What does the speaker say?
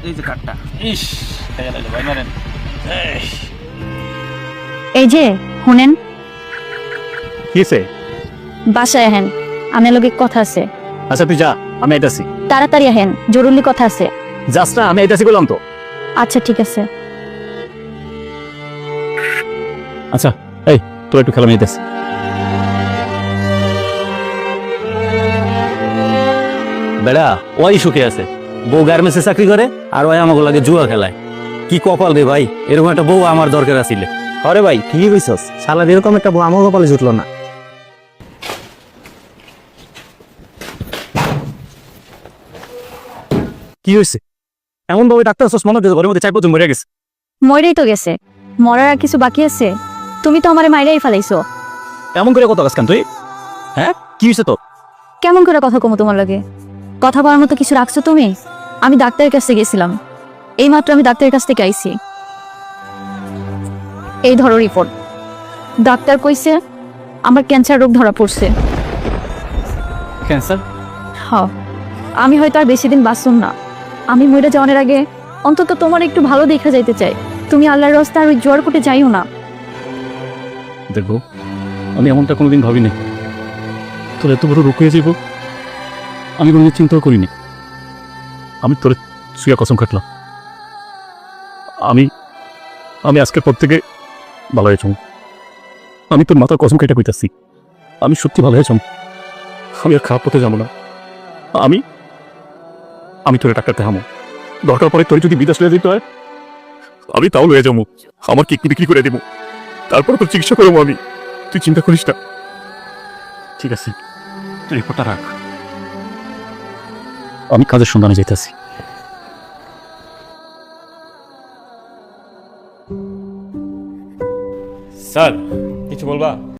এই যে কাঠটা ইস খেয়ে লাগলো ভাই মারেন এই যে শুনেন কিসে? বাসায় আহেন আমার লগে কথা আছে। আচ্ছা তুই যা, আমি আইতাছি। তাড়াতাড়ি আহেন, জরুরি কথা আছে। যাস না, আমি আইতাছি বললাম তো। আচ্ছা ঠিক আছে। আচ্ছা এই তোর একটু খেলা, আমি আইতাছি। বেড়া ওই সুখে আছে, বউ গার্মেন্টসে চাকরি করে আর ওই আমাকে লাগে জুয়া খেলায়। কি কপাল রে ভাই, এরকম একটা বউ আমার দরকার আছিল। আরে ভাই ঠিকই কইছস, শালা এরকম একটা বউ আমার কপালে জুটলো না। কি হয়েছে এমন ভাবে ডাক্তার আসছ, মনে হচ্ছে ঘরের মধ্যে 4-5 জন মরে গেছে। মরেই তো গেছে, মরার আর কিছু বাকি আছে? তুমি তো আমারে মাইরাই ফেলাইছো। এমন করে কত কাজ কান তুই? হ্যাঁ কি হয়েছে তোর? কেমন করে কথা কমো তোমার লগে? কথা বলার মতো কিছু রাখছো তুমি? আমি ডাক্তারের কাছে গেছিলাম, এইমাত্র আমি ডাক্তারের কাছ থেকে আইছি। এই ধরো রিপোর্ট। ডাক্তার কইছে আমার ক্যান্সার রোগ ধরা পড়ছে। ক্যান্সার? হ্যাঁ, আমি হয়তো আর বেশি দিন বাঁচুম না। আমি মরে যাওয়ার আগে অন্তত তোমার একটু ভালো দেখা যাইতে চাই। তুমি আল্লাহর রাস্তা আর ওই জ্বর কোটে যাইও না। দেখো আমি এমনটা কোনোদিন ভাবিনি, তোর এত বড় রোগ হয়ে যাইব আমি কোনোদিন চিন্তাও করিনি। আমি তোর শুয়া কসম কাটলাম, আমি আমি আজকের পর থেকে ভালো হয়েছ। আমি তোর মাথার কসম কেটে কইতাছি, আমি সত্যি ভালো হয়েছ। আমি আর খারাপ পথে যাবো না। আমি আমি তোর ডাক্তার দেখামো, দরকার পড়ে তোর যদি বিদেশ লয়ে যেতে হয় আমি তাও লয়ে যাবো। আমার কিডনি বিক্রি করে দেবো, তারপর তোর চিকিৎসা করবো আমি। তুই চিন্তা করিস না। ঠিক আছে, তুই রিপোর্টটা রাখ, আমি কাজের সন্ধানে যাইতেছি। স্যার কিছু বলবা?